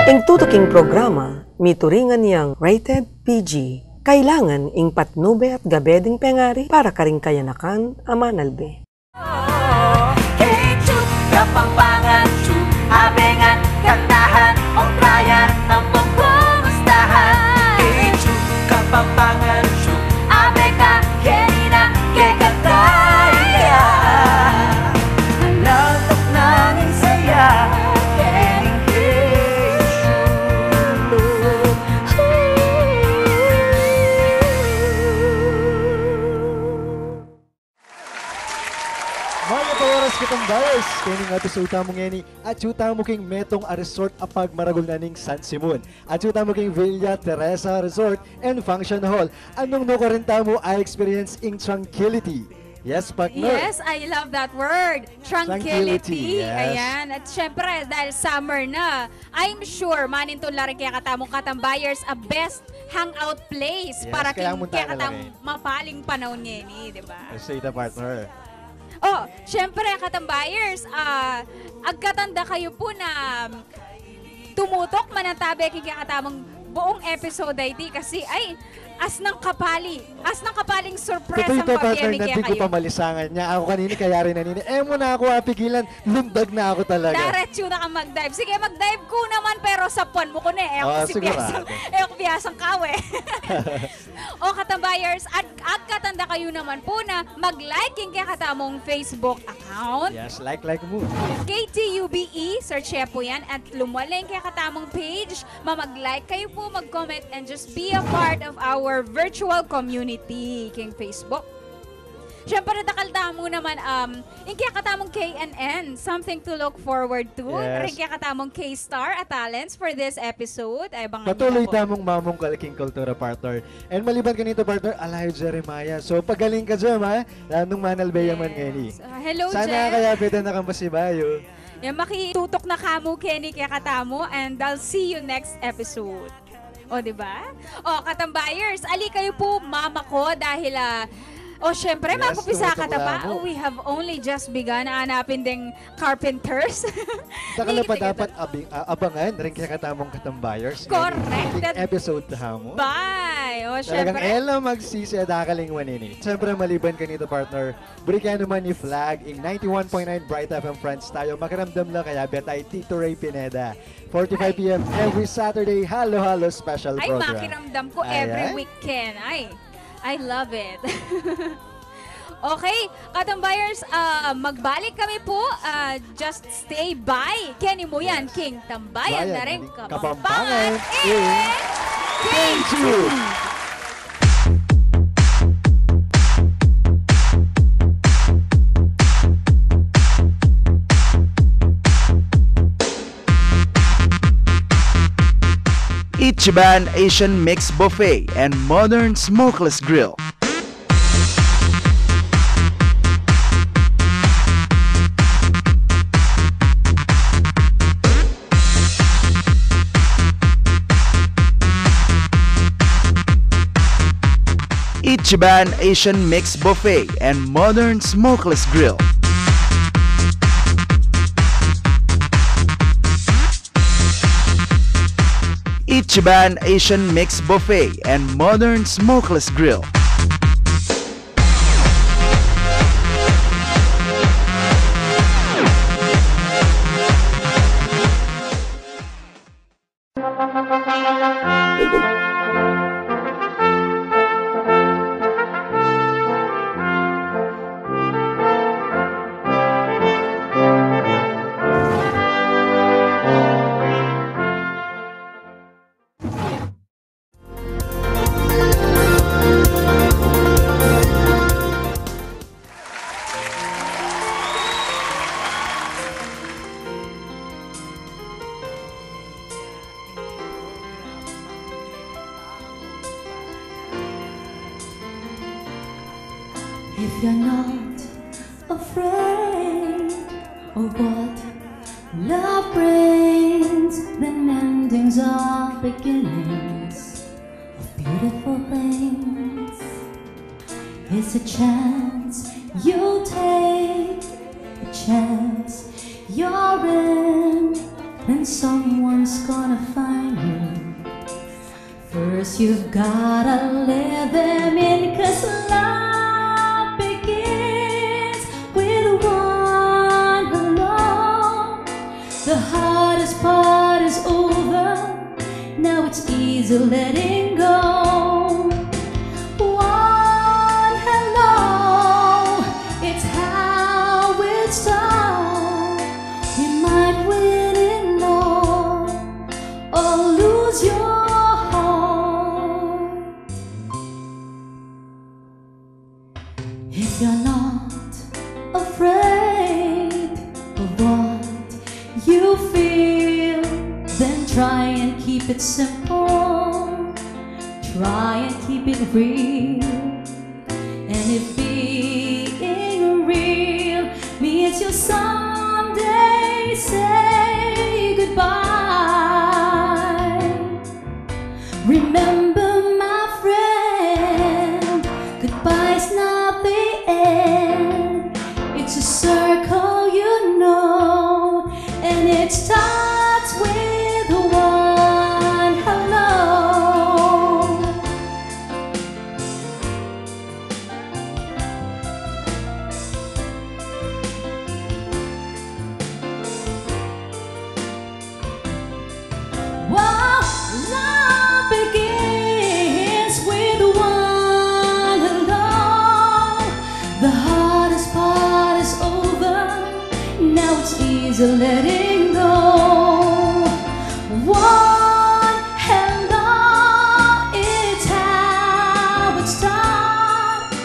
Ing tutuking programa, mituringan niyang rated PG. Kailangan ing patnube at gabeding pengari para karing kayanakan amanalbe. Hey, chut, kapampangan, chut, abengan, kantahan, ongkayan, nampong kumustahan. Hey, chut, kapampangan, chut, abengan, kenina, kekataya. Lantok nanging saya, kening Mga tawaras kitang bayers, kini nga to sa utamo ngeni, at utamo king metong a resort apag maragol naning San Simon. At utamo king Villa Teresa Resort and Function Hall. Anong nukarenta mo ay experience in tranquility. Yes, partner. Yes, I love that word. Tranquility. Yes. Ayan. At syempre, dahil summer na, I'm sure manin to lari kaya katamong katambayers a best hangout place Yes, para kaya kaya munta ka katam lang mapaling panahon ngeni, di ba? Say the partner. Oh, syempre katambayers, agkatanda kayo po na tumutok manantabi kaya katamong buong episode ID kasi ay as ng kapaling surprise ang Totoo ito, partner, pag-emi kaya nanti ko kayo. pa malisangan niya. Ako kanini, kaya rin nanini. Mo na ako apigilan, lundag na ako talaga. Diretso na ka mag-dive. Sige, mag-dive ko naman pero sa puwan mo ko na eh. Ako si sigurado. Biyasang kawe. O katambayers, at katanda kayo naman po na mag-like kaya katamong Facebook account. Yes, like mo. KTUBE, search po yan. At lumaling kaya katamong page. Mag-like kayo po, mag-comment, and just be a part of our virtual community king Facebook. Siyempre, nakalta mo naman, yung kaya katamong KNN, something to look forward to. Yes. Rin kaya katamong K-Star at Talents for this episode. Ay, abangan Patuloy niyo po. tamong mamong kalaking kultura, partner. And maliban ka nito, partner, Alayo Jeremiah. So, pagaling ka dyan, ha? Lanong manalbeya man ngeni. Hello, Sana Jen. kaya pwede na kang pasibayo. Yan, makitutok na kamo, Kenny, kaya katamo, and I'll see you next episode. O, diba? O, katambayers, ali kayo po, mama ko, dahil, syempre, Yes, mapupisa ka tumutok pa. lang. We have only just begun na hanapin ding carpenters. Saka na pa dapat abangan rin kaya katamong katambayers. Correct. Ngayong episode na mo. Bye! O, Talagang syempre. ela magsisi at akaling wanini. Siyempre maliban ka nito, partner, burikan naman ni Flag in 91.9 Bright FM Friends tayo. Makaramdam lang kaya betay Tito Ray Pineda. 45 p.m. every Saturday, halo-halo special Ay, program. makiramdam ko Ayan. every weekend. Ay, I love it. Okay, katambayers, magbalik kami po. Just stay by. Kenny mo yan, Yes. King Tambayan na rin. Kapampangan in King King Ichiban Asian Mix Buffet and Modern Smokeless Grill. Ichiban Asian Mix Buffet and Modern Smokeless Grill. Ichiban Asian Mix Buffet and Modern Smokeless Grill. If you're not afraid of what love brings, then endings are beginnings of beautiful things. It's a chance you'll take, a chance you're in, then someone's gonna find you. First you've gotta let them in, 'cause love begins with one alone. The hardest part is over, now it's easy letting go. One hello, it's how it starts. We might win it all or lose your heart. If you're not afraid of what you feel, then try and keep it simple. Try and keep it real. And if being real means you'll someday say goodbye, remember, my friend, goodbye's not the end. It's a circle, you know, and it starts with one hello. Wow, love begins with one hello. The hardest part is over, now it's easy letting go. One hello, it's how it starts.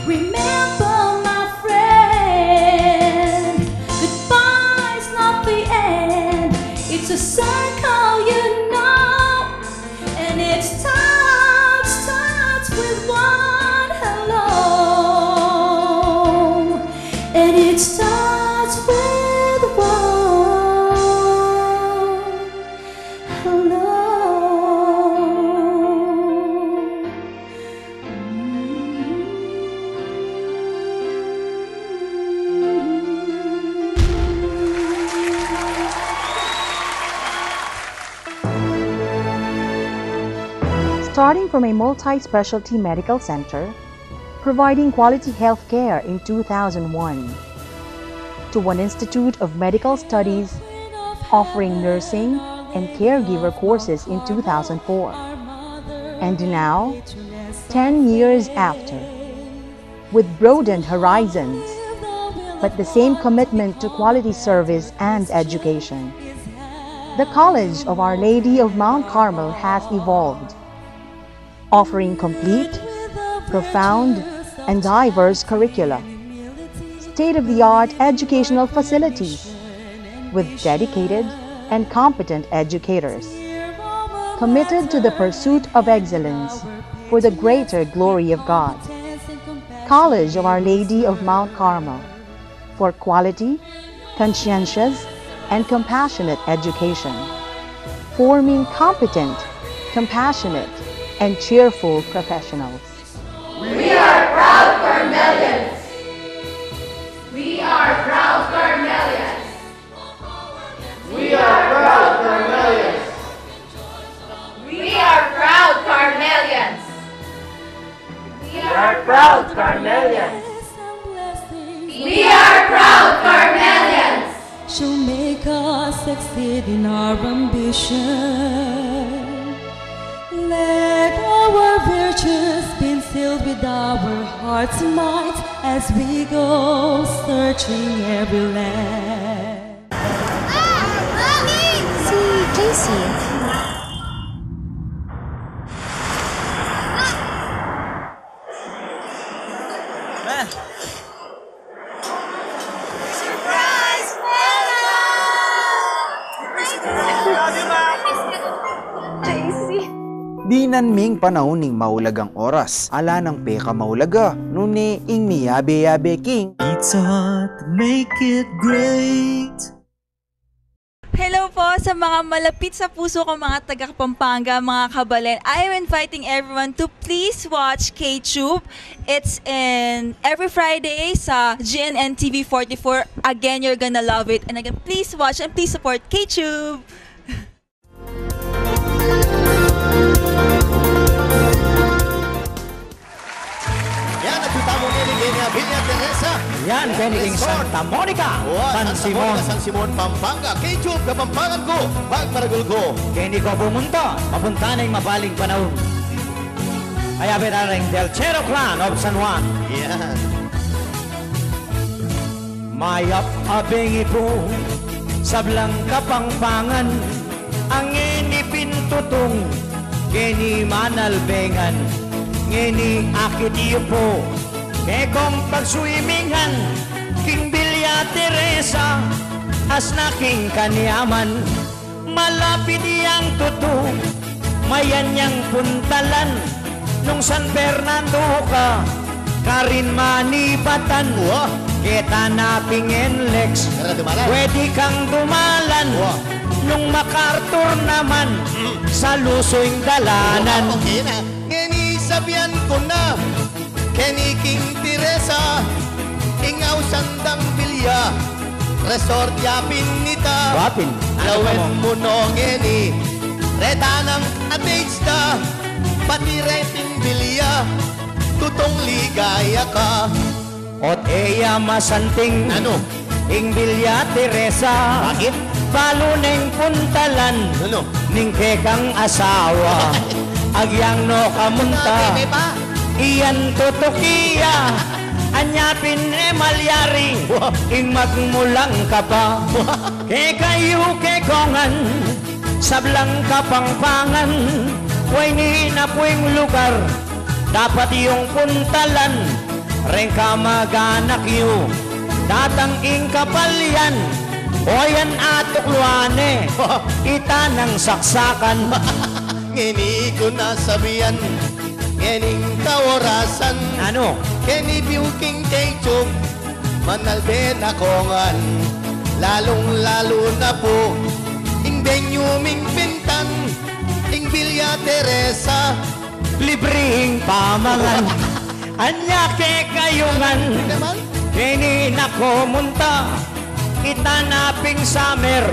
Remember, my friend, goodbye's not the end. It's a circle, you know, and it starts with one hello, and it starts with one hello. Starting from a multi-specialty medical center, providing quality health care in 2001, to one institute of medical studies offering nursing and caregiver courses in 2004. And now, 10 years after, with broadened horizons, but the same commitment to quality service and education, the College of Our Lady of Mount Carmel has evolved, offering complete, profound, and diverse curricula, state-of-the-art educational facilities, with dedicated and competent educators, committed to the pursuit of excellence for the greater glory of God. College of Our Lady of Mount Carmel, for quality, conscientious, and compassionate education, forming competent, compassionate, and cheerful professionals. We are proud Carmelians. We are proud Carmelians. We are proud Carmelians. We are proud Carmelians. We are proud Carmelians. We are proud Carmelians. She'll make us succeed in our ambition. Let our virtues be instilled with our heart's might as we go searching every land. Si JC. Di nanming panahon ning maulagang oras, ala ng peka maulaga, nuni ing miyabe-yabe king. It's hard to make it great. Hello Hello po sa mga malapit sa puso ko mga taga-Pampanga, mga kabalen. I am inviting everyone to please watch K-Tube. It's in every Friday sa GNN TV 44. Again, you're gonna love it. And again, please watch and please support K-Tube. Yan, nagsuta mo ngayon ni Villa Teresa. Yan, Beniging Santa Monica, San Simon, Pampanga. K-Tube, kapampangan ko, pagmaragol ko. Kini ko pumunta, papunta na yung mabaling panahon. Kaya binaring Del Chero Clan of San Juan. Yan. Mayap abing ipo, sablang kapangpangan, ang inipintutong, kini manalbengan, ngini akit iyo po, kekong pagswimingan, King Villa Teresa, as na king kanyaman, malapit iyang tuto, mayan niyang puntalan, nung San Fernando ka, karin manibatan, kita na pingenlex, pwede kang dumalan, nung MacArthur naman, sa Lusoy dalanan. Okay na. Ngeni sabihan ko na, Kenny King Teresa, ingaw sandang Villa, resort yapin nita. Wapin. Lawen mo no ngeni, reta ng atagsta, pati reting Villa, tutong ligaya ka. Ot eya masanting, Ano? ing Villa Teresa. Bakit? Balo neng puntalan, Ano? ning kekang asawa. Agyang no kamunta, May pa? iyan tutukiya. Anyapin malyari, ing magmulang ka pa. Ke kayo kekongan, sablang kapangpangan. Way ni na puwing lugar, dapat yung puntalan. Ren ka maganak yu, datang ing kapalyan. O yan atukluane, itanang saksakan. Ngeni ko nasabihan, ngening kaorasan. Ano? Kenny Buking K-Tube, manalben akongan. Lalong-lalo na po, ing Benyuming Pintan, ing Villa Teresa. Libreng pamangan, anya ke kayungan. Naman? Kini nakomunta, itanaping summer.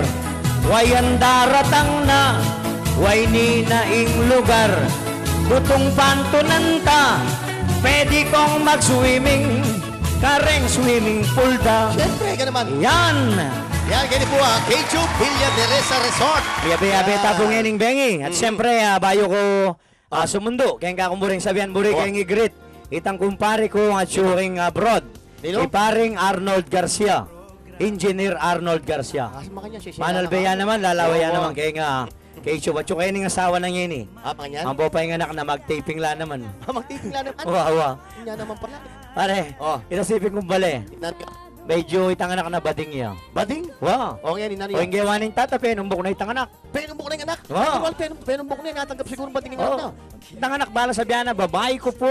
Wayan daratang na, way ni na ing lugar. Tutong pantunanta, pwede kong mag-swimming, kareng swimming pool da. Siyempre, ka naman. Yan! Yan, ganyan po K-Tube, Villa Teresa Resort. Yabe-yabe tabong ening bengi. At siyempre, bayo ko sumundo. Kaya nga kumuring sabihan buri kaya ngigrit. Itang kumpare ko nga tsuring abroad. Nino? Iparing Arnold Garcia. Engineer Arnold Garcia. Manalbeya naman, lalawaya naman. Kaya nga, kay Chuba. Chuba yung asawa ng yun eh. Pangan? Ang bopay nga anak na mag-taping la naman. Mag-taping la naman? Wawa. Yan naman pala. Pare, itasipin kong bale. Medyo itanganak na bading iya. Bading? Wow. O yan, inano O yan. yung gawaning tata, penumbok na itanganak. Penumbok na yung anak? Wow. Penumbok na yung natanggap siguro bading yung anak na. Itanganak bala sabihan na, babae ko po.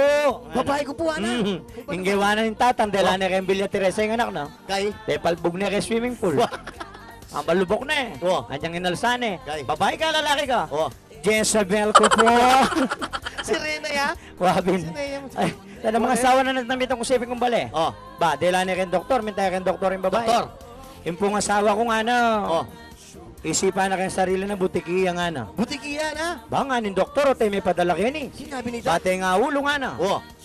Babae ko po, anak. Yung gawanan ng tatang, dela na kay Villa Teresa yung anak na. Kay? Tepalbog na kay swimming pool. Ang balubok na eh. Andiyan inalsan eh. Babae ka, lalaki ka? Jezebel ko po. Si Rena ya? Wabin. Ay, tala mga asawa na nagnamitang kusipin kong bali. Ba, dela na kay doktor, mintay kay doktor yung babae. Doktor. Yung pong asawa ko nga na. Isipan na kayong sarili na butikiya nga na. Butikiya na? Ba nga ning doktor, o tayo may padala kayo ni. Sinabi nito? Pati nga ulo nga na.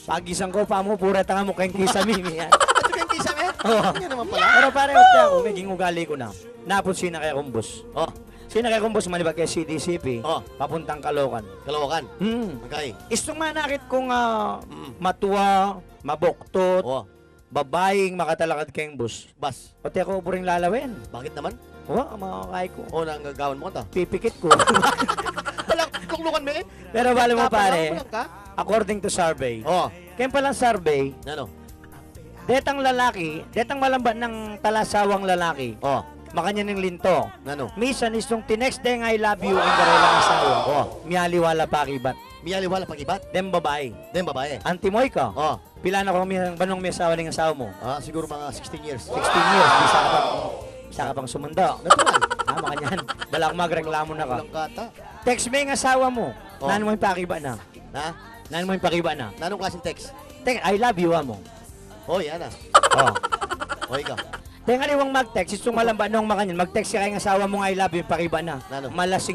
Pagisang ko pa mo, pura tanga mo kayong kisami yan. Ito kayong kisame? Yan naman pala. Pero pare, utya ako, maging ugali ko na. Napon sina kaya kumbus. Sina kaya kumbus, malibag kay CDCP, papuntang Caloocan. Caloocan? Okay. Istong manakit kong matuwa, maboktot, babaeng makatalakad kayong bus. Bas. Pati ako puring lalawin. Bakit naman? Makakay ko. Nanggagawan mo ka ta? Pipikit ko. Wala, kuklukan mo eh. Pero bala mo pare, according to survey, kaya palang survey, ano? detang lalaki, detang malamban ng talasawang lalaki, makanya ng linto. Ano? Misan istong tinext deng I love you ang darelang asawa. Miyaliwala pakibat. Miyaliwala pakibat? Dem babae. Dem babae. Antimoy ka? Pila na kung banong may asawa ng asawa mo? Siguro mga 16 years. 16 years, bisa ka pa. Sa ka pang sumundo. Natural. Tama ka niyan. Bala akong magreklamo na ka. Walang kata. Text mo yung asawa mo. Oh. Nano mo yung pakiba na. Na? Nano mo yung pakiba na. Nanong klaseng text? Text, I love you, mo. Oh, yan ah. Oh. O, ikaw. Tenga niwang mag-text, itong malamba nung makanyan, mag-text ka kay asawa mo nga I love you, pakiba na. Nano? Malasing